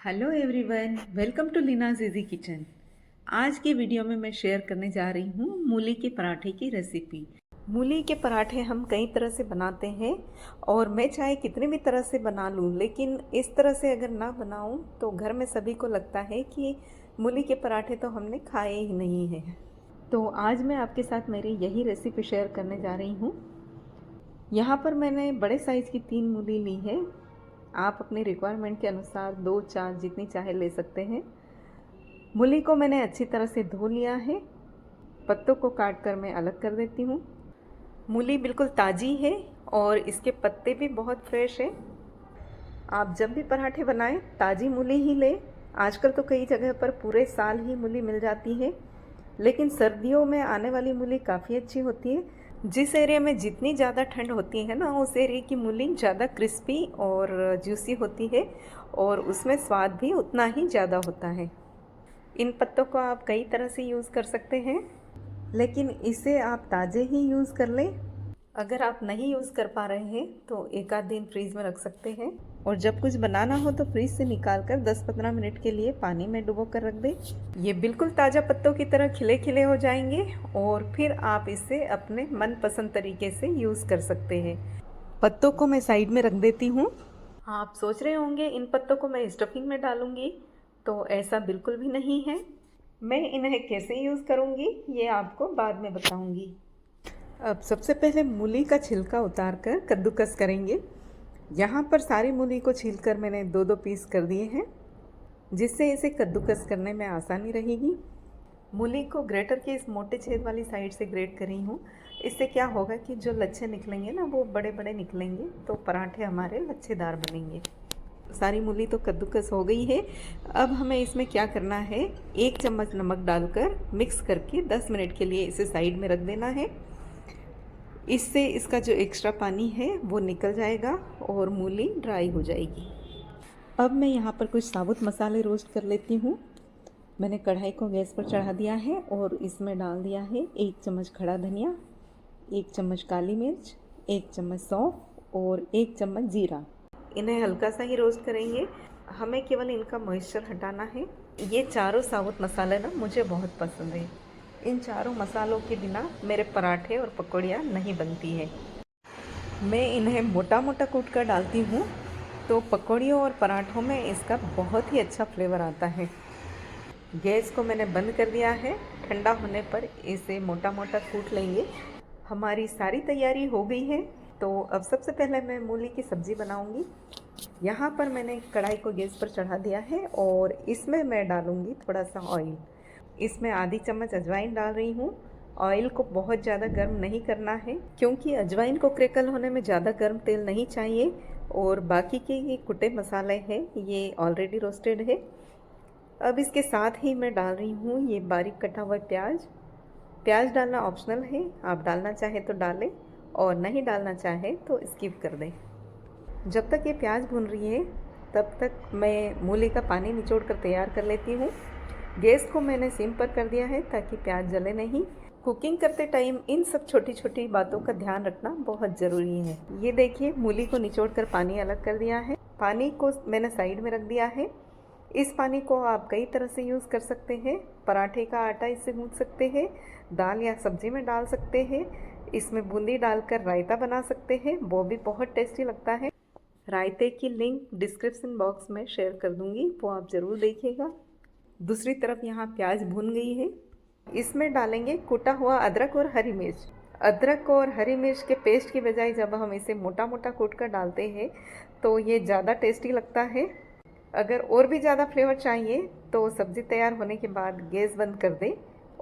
Hello everyone, welcome to Leena's easy kitchen. आज की video में मैं शेयर करने जा रही हूँ मूली के पराठे की रेसिपी। मूली के पराठे हम कई तरह से बनाते हैं और मैं चाहे कितनी भी तरह से बना लूँ, लेकिन इस तरह से अगर ना बनाऊँ तो घर में सभी को लगता है कि मूली के पराठे तो हमने खाए ही नहीं हैं। तो आज मैं आपके साथ मेरी यही रेसिपी शेयर करने जा रही हूँ। यहाँ पर मैंने बड़े साइज़ की 3 मूली ली है। आप अपनी रिक्वायरमेंट के अनुसार 2-4 जितनी चाहे ले सकते हैं। मूली को मैंने अच्छी तरह से धो लिया है। पत्तों को काट कर मैं अलग कर देती हूँ। मूली बिल्कुल ताज़ी है और इसके पत्ते भी बहुत फ्रेश है। आप जब भी पराठे बनाएं ताज़ी मूली ही लें। आजकल तो कई जगह पर पूरे साल ही मूली मिल जाती है, लेकिन सर्दियों में आने वाली मूली काफ़ी अच्छी होती है। जिस एरिया में जितनी ज़्यादा ठंड होती है ना, उस एरिया की मूली ज़्यादा क्रिस्पी और जूसी होती है और उसमें स्वाद भी उतना ही ज़्यादा होता है। इन पत्तों को आप कई तरह से यूज़ कर सकते हैं, लेकिन इसे आप ताज़े ही यूज़ कर लें। अगर आप नहीं यूज़ कर पा रहे हैं तो एक आध दिन फ्रीज़ में रख सकते हैं और जब कुछ बनाना हो तो फ्रीज से निकाल कर 10-15 मिनट के लिए पानी में डुबो कर रख दें। ये बिल्कुल ताज़ा पत्तों की तरह खिले खिले हो जाएंगे और फिर आप इसे अपने मनपसंद तरीके से यूज़ कर सकते हैं। पत्तों को मैं साइड में रख देती हूँ। आप सोच रहे होंगे इन पत्तों को मैं स्टफिंग में डालूंगी, तो ऐसा बिल्कुल भी नहीं है। मैं इन्हें कैसे यूज़ करूँगी ये आपको बाद में बताऊँगी। अब सबसे पहले मूली का छिलका उतार कर कद्दूकस करेंगे। यहाँ पर सारी मूली को छीलकर मैंने 2-2 पीस कर दिए हैं, जिससे इसे कद्दूकस करने में आसानी रहेगी। मूली को ग्रेटर के इस मोटे छेद वाली साइड से ग्रेट करी हूँ। इससे क्या होगा कि जो लच्छे निकलेंगे ना, वो बड़े बड़े निकलेंगे, तो पराठे हमारे लच्छेदार बनेंगे। सारी मूली तो कद्दूकस हो गई है। अब हमें इसमें क्या करना है, 1 चम्मच नमक डालकर मिक्स करके 10 मिनट के लिए इसे साइड में रख देना है। इससे इसका जो एक्स्ट्रा पानी है वो निकल जाएगा और मूली ड्राई हो जाएगी। अब मैं यहाँ पर कुछ साबुत मसाले रोस्ट कर लेती हूँ। मैंने कढ़ाई को गैस पर चढ़ा दिया है और इसमें डाल दिया है 1 चम्मच खड़ा धनिया, 1 चम्मच काली मिर्च, 1 चम्मच सौंफ और 1 चम्मच जीरा। इन्हें हल्का सा ही रोस्ट करेंगे, हमें केवल इनका मॉइस्चर हटाना है। ये चारों साबुत मसाले ना मुझे बहुत पसंद है। इन चारों मसालों के बिना मेरे पराठे और पकौड़ियाँ नहीं बनती है। मैं इन्हें मोटा मोटा कूट कर डालती हूँ, तो पकौड़ियों और पराठों में इसका बहुत ही अच्छा फ्लेवर आता है। गैस को मैंने बंद कर दिया है। ठंडा होने पर इसे मोटा मोटा कूट लेंगे। हमारी सारी तैयारी हो गई है, तो अब सबसे पहले मैं मूली की सब्ज़ी बनाऊंगी। यहाँ पर मैंने कढ़ाई को गैस पर चढ़ा दिया है और इसमें मैं डालूंगी थोड़ा सा ऑयल। इसमें आधी चम्मच अजवाइन डाल रही हूँ। ऑयल को बहुत ज़्यादा गर्म नहीं करना है, क्योंकि अजवाइन को क्रैकल होने में ज़्यादा गर्म तेल नहीं चाहिए। और बाकी के ये कुटे मसाले हैं, ये ऑलरेडी रोस्टेड है। अब इसके साथ ही मैं डाल रही हूँ ये बारीक कटा हुआ प्याज। प्याज डालना ऑप्शनल है, आप डालना चाहे तो डालें और नहीं डालना चाहे तो स्किप कर दें। जब तक ये प्याज भून रही है तब तक मैं मूली का पानी निचोड़ कर तैयार कर लेती हूँ। गैस को मैंने सिम पर कर दिया है ताकि प्याज जले नहीं। कुकिंग करते टाइम इन सब छोटी छोटी बातों का ध्यान रखना बहुत ज़रूरी है। ये देखिए, मूली को निचोड़ कर पानी अलग कर दिया है। पानी को मैंने साइड में रख दिया है। इस पानी को आप कई तरह से यूज़ कर सकते हैं। पराठे का आटा इससे गूँथ सकते हैं, दाल या सब्जी में डाल सकते हैं, इसमें बूंदी डालकर रायता बना सकते हैं, वो भी बहुत टेस्टी लगता है। रायते की लिंक डिस्क्रिप्शन बॉक्स में शेयर कर दूंगी, वो आप ज़रूर देखिएगा। दूसरी तरफ यहाँ प्याज भून गई है। इसमें डालेंगे कूटा हुआ अदरक और हरी मिर्च। अदरक और हरी मिर्च के पेस्ट की बजाय जब हम इसे मोटा मोटा कूट कर डालते हैं तो ये ज़्यादा टेस्टी लगता है। अगर और भी ज़्यादा फ्लेवर चाहिए तो सब्ज़ी तैयार होने के बाद गैस बंद कर दें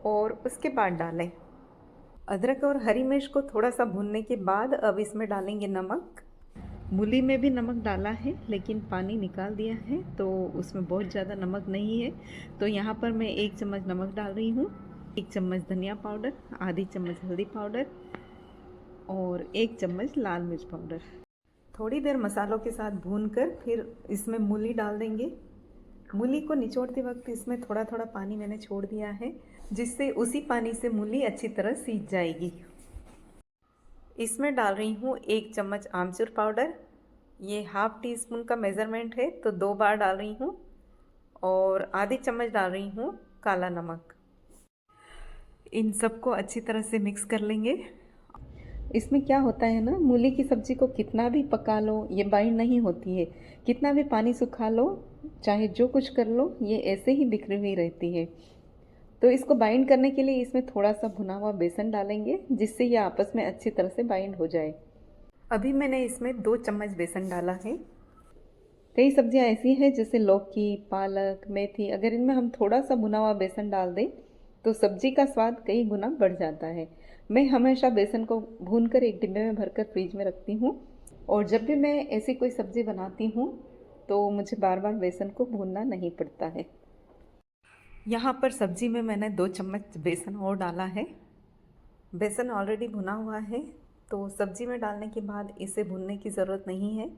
और उसके बाद डालें। अदरक और हरी मिर्च को थोड़ा सा भूनने के बाद अब इसमें डालेंगे नमक। मूली में भी नमक डाला है, लेकिन पानी निकाल दिया है तो उसमें बहुत ज़्यादा नमक नहीं है। तो यहाँ पर मैं 1 चम्मच नमक डाल रही हूँ, 1 चम्मच धनिया पाउडर, आधी चम्मच हल्दी पाउडर और 1 चम्मच लाल मिर्च पाउडर। थोड़ी देर मसालों के साथ भूनकर फिर इसमें मूली डाल देंगे। मूली को निचोड़ते वक्त इसमें थोड़ा थोड़ा पानी मैंने छोड़ दिया है, जिससे उसी पानी से मूली अच्छी तरह सीज जाएगी। इसमें डाल रही हूँ 1 चम्मच आमचूर पाउडर। ये ½ टी स्पून का मेज़रमेंट है, तो 2 बार डाल रही हूँ। और आधी चम्मच डाल रही हूँ काला नमक। इन सबको अच्छी तरह से मिक्स कर लेंगे। इसमें क्या होता है ना, मूली की सब्ज़ी को कितना भी पका लो ये बाइंड नहीं होती है, कितना भी पानी सुखा लो, चाहे जो कुछ कर लो, ये ऐसे ही बिखरी हुई रहती है। तो इसको बाइंड करने के लिए इसमें थोड़ा सा भुना हुआ बेसन डालेंगे, जिससे ये आपस में अच्छी तरह से बाइंड हो जाए। अभी मैंने इसमें 2 चम्मच बेसन डाला है। कई सब्जियां ऐसी हैं जैसे लौकी, पालक, मेथी, अगर इनमें हम थोड़ा सा भुना हुआ बेसन डाल दें तो सब्जी का स्वाद कई गुना बढ़ जाता है। मैं हमेशा बेसन को भूनकर एक डिब्बे में भरकर फ्रिज में रखती हूँ, और जब भी मैं ऐसी कोई सब्ज़ी बनाती हूँ तो मुझे बार बार बेसन को भूनना नहीं पड़ता है। यहाँ पर सब्ज़ी में मैंने 2 चम्मच बेसन और डाला है। बेसन ऑलरेडी भुना हुआ है, तो सब्ज़ी में डालने के बाद इसे भूनने की ज़रूरत नहीं है।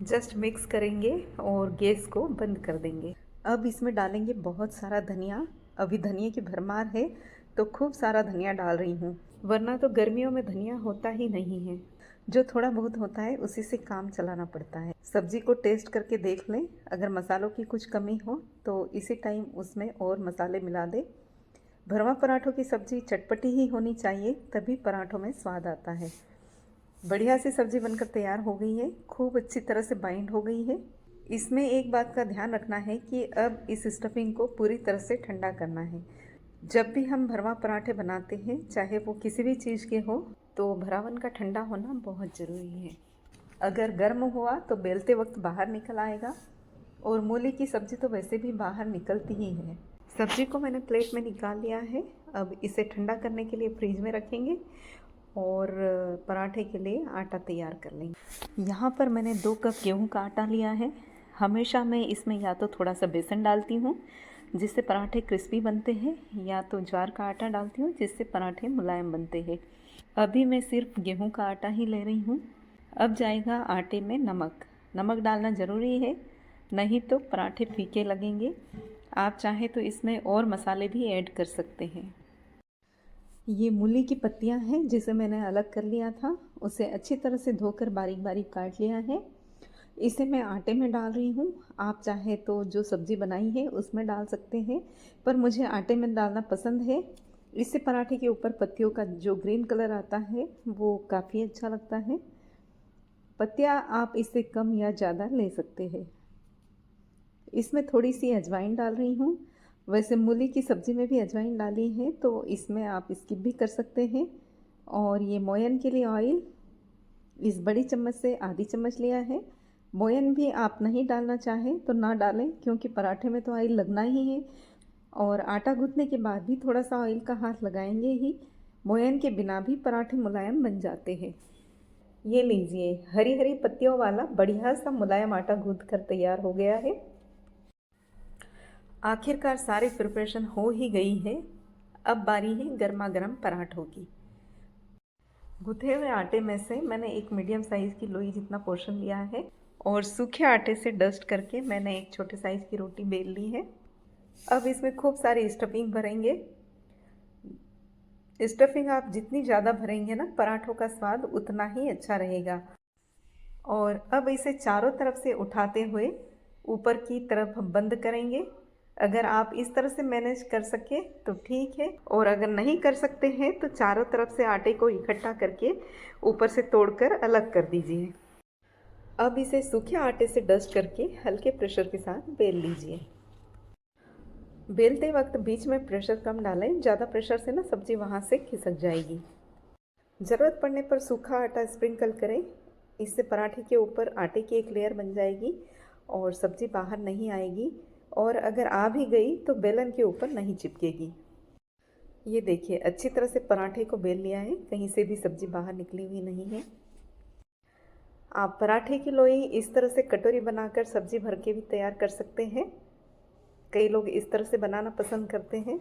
जस्ट मिक्स करेंगे और गैस को बंद कर देंगे। अब इसमें डालेंगे बहुत सारा धनिया। अभी धनिया की भरमार है तो खूब सारा धनिया डाल रही हूँ, वरना तो गर्मियों में धनिया होता ही नहीं है। जो थोड़ा बहुत होता है उसी से काम चलाना पड़ता है। सब्जी को टेस्ट करके देख लें, अगर मसालों की कुछ कमी हो तो इसी टाइम उसमें और मसाले मिला दें। भरवा पराठों की सब्ज़ी चटपटी ही होनी चाहिए, तभी पराठों में स्वाद आता है। बढ़िया सी सब्ज़ी बनकर तैयार हो गई है, खूब अच्छी तरह से बाइंड हो गई है। इसमें एक बात का ध्यान रखना है कि अब इस स्टफिंग को पूरी तरह से ठंडा करना है। जब भी हम भरवा पराठे बनाते हैं, चाहे वो किसी भी चीज़ के हो, तो भरावन का ठंडा होना बहुत ज़रूरी है। अगर गर्म हुआ तो बेलते वक्त बाहर निकल आएगा, और मूली की सब्ज़ी तो वैसे भी बाहर निकलती ही है। सब्ज़ी को मैंने प्लेट में निकाल लिया है। अब इसे ठंडा करने के लिए फ्रिज में रखेंगे और पराठे के लिए आटा तैयार कर लेंगे। यहाँ पर मैंने 2 कप गेहूं का आटा लिया है। हमेशा मैं इसमें या तो थोड़ा सा बेसन डालती हूँ जिससे पराठे क्रिस्पी बनते हैं, या तो ज्वार का आटा डालती हूँ जिससे पराठे मुलायम बनते हैं। अभी मैं सिर्फ गेहूं का आटा ही ले रही हूँ। अब जाएगा आटे में नमक। नमक डालना ज़रूरी है, नहीं तो पराठे फीके लगेंगे। आप चाहें तो इसमें और मसाले भी ऐड कर सकते हैं। ये मूली की पत्तियां हैं जिसे मैंने अलग कर लिया था, उसे अच्छी तरह से धोकर बारीक बारीक काट लिया है। इसे मैं आटे में डाल रही हूँ। आप चाहे तो जो सब्ज़ी बनाई है उसमें डाल सकते हैं, पर मुझे आटे में डालना पसंद है। इससे पराठे के ऊपर पत्तियों का जो ग्रीन कलर आता है वो काफ़ी अच्छा लगता है। पत्तियाँ आप इससे कम या ज़्यादा ले सकते हैं। इसमें थोड़ी सी अजवाइन डाल रही हूँ। वैसे मूली की सब्ज़ी में भी अजवाइन डाली है, तो इसमें आप स्किप भी कर सकते हैं। और ये मोयन के लिए ऑयल इस बड़ी चम्मच से आधी चम्मच लिया है। मोयन भी आप नहीं डालना चाहें तो ना डालें, क्योंकि पराठे में तो ऑयल लगना ही है, और आटा गूंथने के बाद भी थोड़ा सा ऑयल का हाथ लगाएंगे ही। मोयन के बिना भी पराठे मुलायम बन जाते हैं। ये लीजिए, हरी हरी पत्तियों वाला बढ़िया सा मुलायम आटा गूंथ कर तैयार हो गया है। आखिरकार सारी प्रिपरेशन हो ही गई है। अब बारी है गर्मा गर्म पराठों की। गूथे हुए आटे में से मैंने एक मीडियम साइज़ की लोई जितना पोर्शन लिया है, और सूखे आटे से डस्ट करके मैंने एक छोटे साइज़ की रोटी बेल ली है। अब इसमें खूब सारी स्टफिंग भरेंगे। स्टफिंग आप जितनी ज़्यादा भरेंगे ना, पराठों का स्वाद उतना ही अच्छा रहेगा। और अब इसे चारों तरफ से उठाते हुए ऊपर की तरफ बंद करेंगे। अगर आप इस तरह से मैनेज कर सके तो ठीक है, और अगर नहीं कर सकते हैं तो चारों तरफ से आटे को इकट्ठा करके ऊपर से तोड़कर अलग कर दीजिए। अब इसे सूखे आटे से डस्ट करके हल्के प्रेशर के साथ बेल लीजिए। बेलते वक्त बीच में प्रेशर कम डालें, ज़्यादा प्रेशर से ना सब्ज़ी वहाँ से खिसक जाएगी। ज़रूरत पड़ने पर सूखा आटा स्प्रिंकल करें, इससे पराठे के ऊपर आटे की एक लेयर बन जाएगी और सब्ज़ी बाहर नहीं आएगी, और अगर आ भी गई तो बेलन के ऊपर नहीं चिपकेगी। ये देखिए, अच्छी तरह से पराठे को बेल लिया है, कहीं से भी सब्ज़ी बाहर निकली हुई नहीं है। आप पराठे की लोई इस तरह से कटोरी बनाकर सब्ज़ी भर के भी तैयार कर सकते हैं। कई लोग इस तरह से बनाना पसंद करते हैं।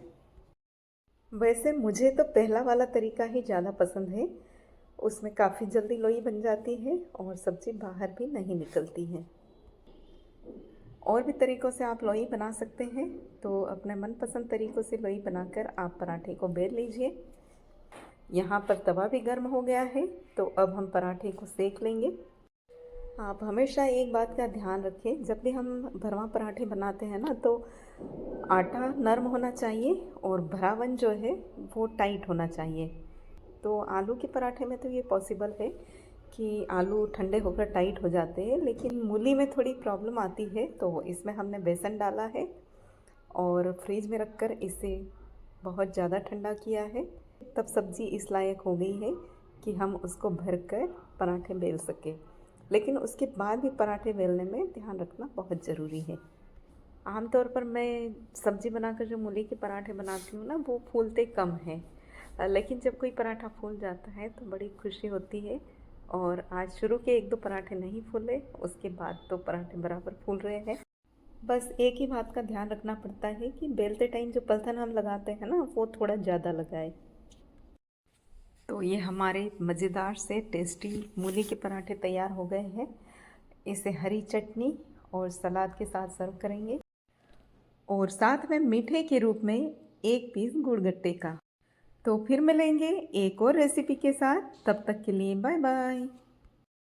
वैसे मुझे तो पहला वाला तरीका ही ज़्यादा पसंद है, उसमें काफ़ी जल्दी लोई बन जाती है और सब्ज़ी बाहर भी नहीं निकलती है। और भी तरीक़ों से आप लोई बना सकते हैं, तो अपने मनपसंद तरीक़ों से लोई बनाकर आप पराठे को बेल लीजिए। यहाँ पर तवा भी गर्म हो गया है, तो अब हम पराठे को सेक लेंगे। आप हमेशा एक बात का ध्यान रखें, जब भी हम भरवा पराठे बनाते हैं ना, तो आटा नरम होना चाहिए और भरावन जो है वो टाइट होना चाहिए। तो आलू के पराठे में तो ये पॉसिबल है कि आलू ठंडे होकर टाइट हो जाते हैं, लेकिन मूली में थोड़ी प्रॉब्लम आती है। तो इसमें हमने बेसन डाला है और फ्रिज में रखकर इसे बहुत ज़्यादा ठंडा किया है। तब सब्ज़ी इस लायक हो गई है कि हम उसको भरकर पराठे बेल सकें। लेकिन उसके बाद भी पराठे बेलने में ध्यान रखना बहुत ज़रूरी है। आमतौर पर मैं सब्ज़ी बनाकर जो मूली के पराठे बनाती हूँ ना, वो फूलते कम हैं, लेकिन जब कोई पराठा फूल जाता है तो बड़ी खुशी होती है। और आज शुरू के 1-2 पराठे नहीं फूले, उसके बाद तो पराठे बराबर फूल रहे हैं। बस एक ही बात का ध्यान रखना पड़ता है कि बेलते टाइम जो पलथन हम लगाते हैं ना, वो थोड़ा ज़्यादा लगाए। तो ये हमारे मज़ेदार से टेस्टी मूली के पराठे तैयार हो गए हैं। इसे हरी चटनी और सलाद के साथ सर्व करेंगे और साथ में मीठे के रूप में 1 पीस गुड़गट्टे का। तो फिर मिलेंगे एक और रेसिपी के साथ, तब तक के लिए बाय बाय।